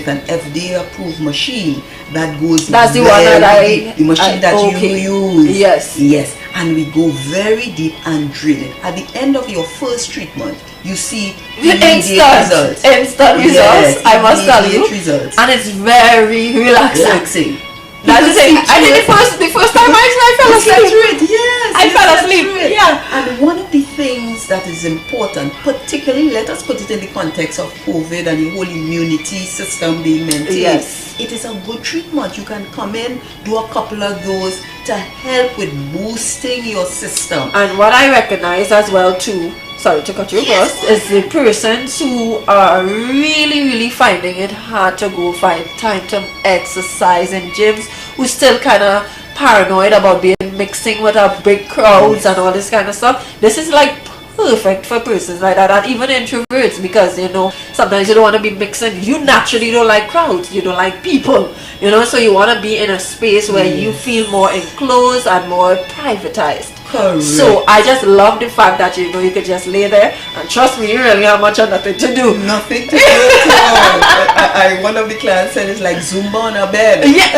with an FDA approved machine that goes. That's the one that the machine that okay. you use. Yes. And we go very deep and drill it. At the end of your first treatment, you see instant results. I must tell you, results. And it's very relaxing. That's the thing. I think the first time I fell asleep. Yes, I fell asleep. Yeah. And one of the things that is important, particularly, let us put it in the context of COVID and the whole immunity system being maintained. Yes. It is a good treatment. You can come in, do a couple of those to help with boosting your system. And what I recognize as well too, sorry to cut you first, is the persons who are really finding it hard to go find time to exercise in gyms, who still kind of paranoid about mixing with our big crowds and all this kind of stuff. This is like perfect for persons like that, and even introverts, because you know sometimes you don't want to be mixing. You naturally don't like crowds, you don't like people, you know, so you want to be in a space where you feel more enclosed and more privatized. Correct. So I just love the fact that you know you could just lay there, and trust me, you really have much of nothing to do. Nothing to do at all. One of the clients said it's like Zumba on a bed. Yeah,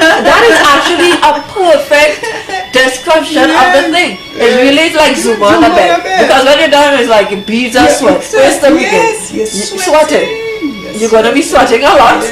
that is actually a perfect description of the thing. It really is like Zumba on a bed. Because when you're done, it's like beads of sweat. First the weekend, you're sweating. You're gonna be sweating a lot.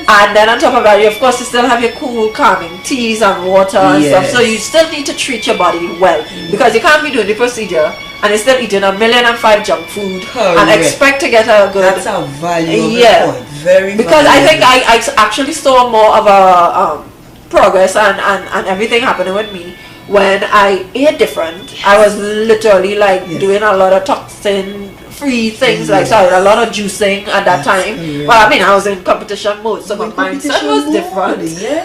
And then on top of that, you of course you still have your cool calming teas and water and stuff. So you still need to treat your body well, because you can't be doing the procedure and you're still eating 1,000,005 junk food and expect to get a good. That's a valuable point. Very because valuable. I think I actually saw more of a progress and everything happening with me when I ate different. I was literally like doing a lot of toxin free things, like a lot of juicing at that time. Well, I mean, I was in competition mode, so my mindset was different.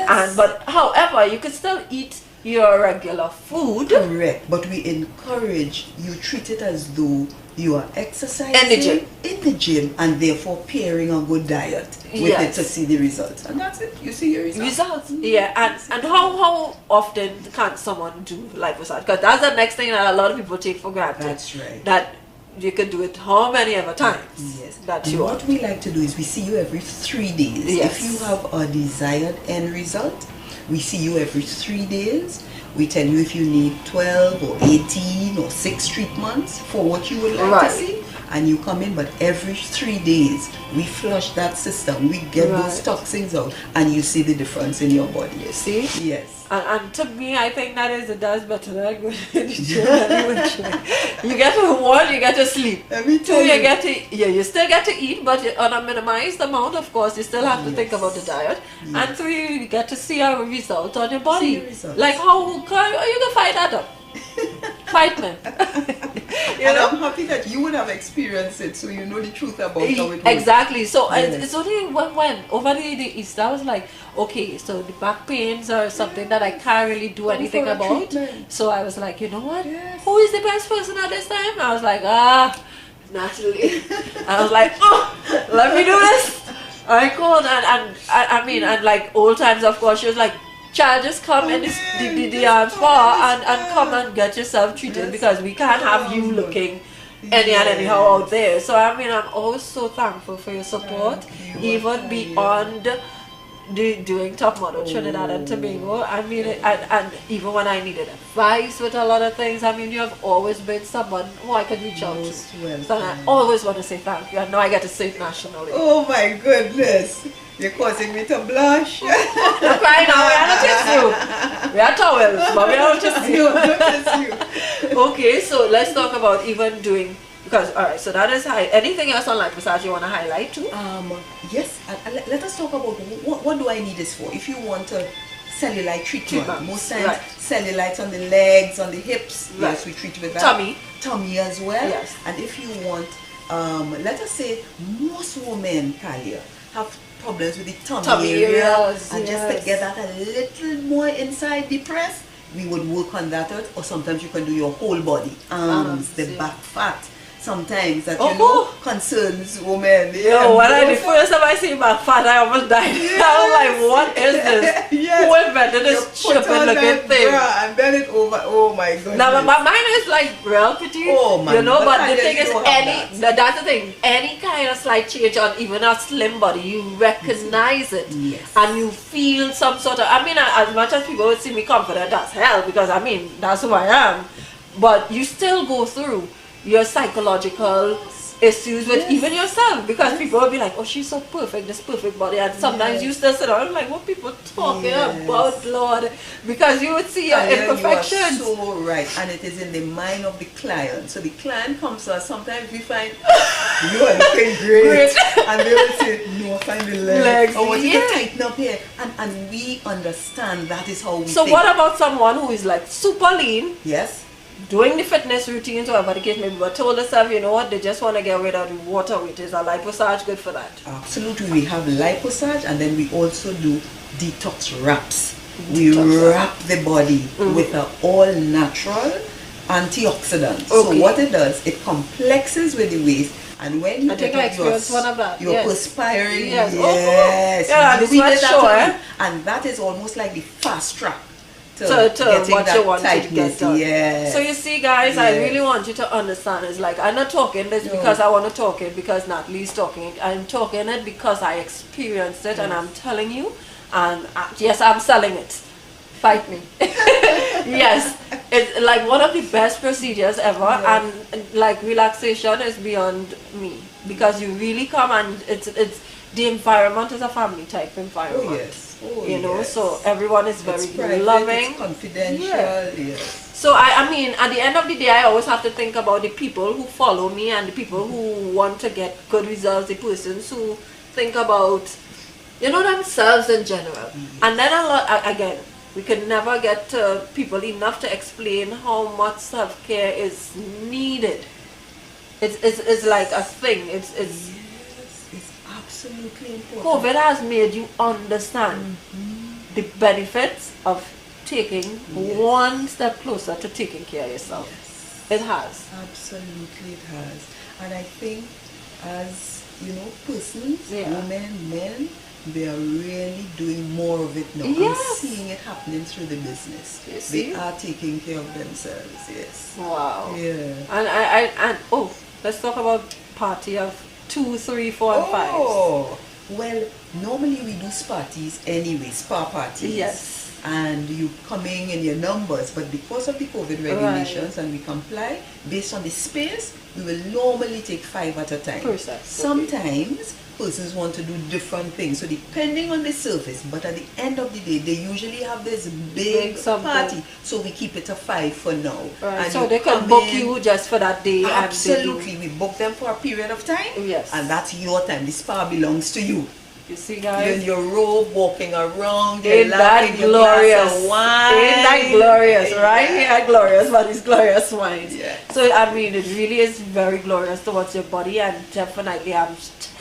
And but however, you could still eat your regular food. Correct, but we encourage you treat it as though you are exercising in the gym, and therefore pairing a good diet with it to see the results. And that's it. You see your results. Yeah, and how often can someone do liposuction? Because that's the next thing that a lot of people take for granted. That's right. That you can do it how many ever times. Yes. That and you what we like to do is we see you every 3 days. Yes. If you have a desired end result, we see you every 3 days. We tell you if you need 12 or 18 or 6 treatments for what you would like to see, and you come in, but every 3 days we flush that system, we get those toxins out, and you see the difference in your body. You see? Yes. And to me, I think it does better than going to the gym anyway. You get to 1, you get to sleep. 2, you get to you still get to eat, but on a minimized amount, of course. You still have to think about the diet. And 3, you get to see a result on your body. Like how you can fight that up? Fight me. And I'm happy that you would have experienced it, so you know the truth about how it was. Exactly. So it's only when over the Easter I was like, okay, so the back pains are something that I can't really do anything about. So I was like, you know what? Who is the best person at this time? I was like, Natalie. I was like, let me do this. I called and I mean, and like old times, of course, she was like, child, just come in the spa and come and get yourself treated, because we can't have you looking anyhow out there. So I mean, I'm always so thankful for your support, even beyond doing Top Model Trinidad and Tobago. I mean, and even when I needed advice with a lot of things, I mean, you have always been someone who I could reach out to. So I always want to say thank you, and now I get to say it nationally. Oh my goodness. You're causing me to blush. Don't cry now, we are not just you. We are towels, but we are not just you. Okay, so let's talk about even doing, because alright, so that is anything else on liposuction you want to highlight too? Yes, let us talk about what do I need this for. If you want a cellulite treatment, most times cellulite on the legs, on the hips, yes, we treat with that. Tummy as well. Yes. And if you want, let us say most women, Talia, have problems with the tummy area, and just to get that a little more inside the breast, we would work on that, or sometimes you can do your whole body, arms, the back fat. sometimes that concerns women. Yo, when the first time I see my father, I almost died. Yes. I was like, what is this? Yes. Who invented this stupid looking thing? And then it over. Oh my goodness. Now, mine is like real pretty. Oh my. You know, but the thing is, that's the thing. Any kind of slight change on even a slim body, you recognize it. Yes. And you feel some sort of. I mean, as much as people would see me confident as hell, because I mean, that's who I am. But you still go through your psychological issues with even yourself, because people will be like, oh, she's so perfect, this perfect body, and sometimes you still sit down like, what people talking about, Lord, because you would see your imperfections. You are so right, and it is in the mind of the client. So the client comes to us, sometimes we find you are looking great, and they will say, no, I find the legs. I want you to tighten up here, and we understand that is how we so think. What about someone who is like super lean? Yes. Doing the fitness routines, whatever the case may be, but told themselves, you know what, they just want to get rid of the water weight. Is a liposage good for that? Absolutely. We have liposage, and then we also do detox wraps. We wrap the body with an all-natural antioxidant. So what it does, it complexes with the waist, and when you take you're perspiring. Yes. Yes. We did that and that is almost like the fast track to what you want to get done. Yes. So you see, guys, I really want you to understand. It's like, I'm not talking this because I want to talk it because Natalie's talking it. I'm talking it because I experienced it, and I'm telling you, and yes, I'm selling it. Fight me. Yes, it's like one of the best procedures ever, and like relaxation is beyond me, because you really come, and it's the environment is a family type environment. Oh yes. Oh, you know, so everyone is very private, loving, it's confidential. Yes. So I mean, at the end of the day, I always have to think about the people who follow me and the people who want to get good results, the persons who think about, you know, themselves in general. And then again, we can never get people enough to explain how much self-care is needed. It's like a thing. It's absolutely important. COVID has made you understand the benefits of taking one step closer to taking care of yourself. It has. Absolutely it has. And I think as, you know, persons, women, men, they are really doing more of it now. I'm seeing it happening through the business. They are taking care of themselves, yes. Wow. Yeah. And let's talk about party of 2, 3, 4, and 5. Oh, well, normally we do parties anyway, spa parties. Yes. And you coming in your numbers, but because of the COVID regulations and we comply, based on the space, we will normally take 5 at a time. Sometimes persons want to do different things, so depending on the surface, but at the end of the day, they usually have this big party, so we keep it to 5 for now. And so they can book you just for that day. Absolutely, we book them for a period of time, and that's your time. The spa belongs to you. You see, guys? You're in your robe, walking around, ain't that glorious? Ain't that glorious, right? Yeah, glorious, but it's glorious wine. Yeah. So I mean, it really is very glorious towards your body, and definitely I'm telling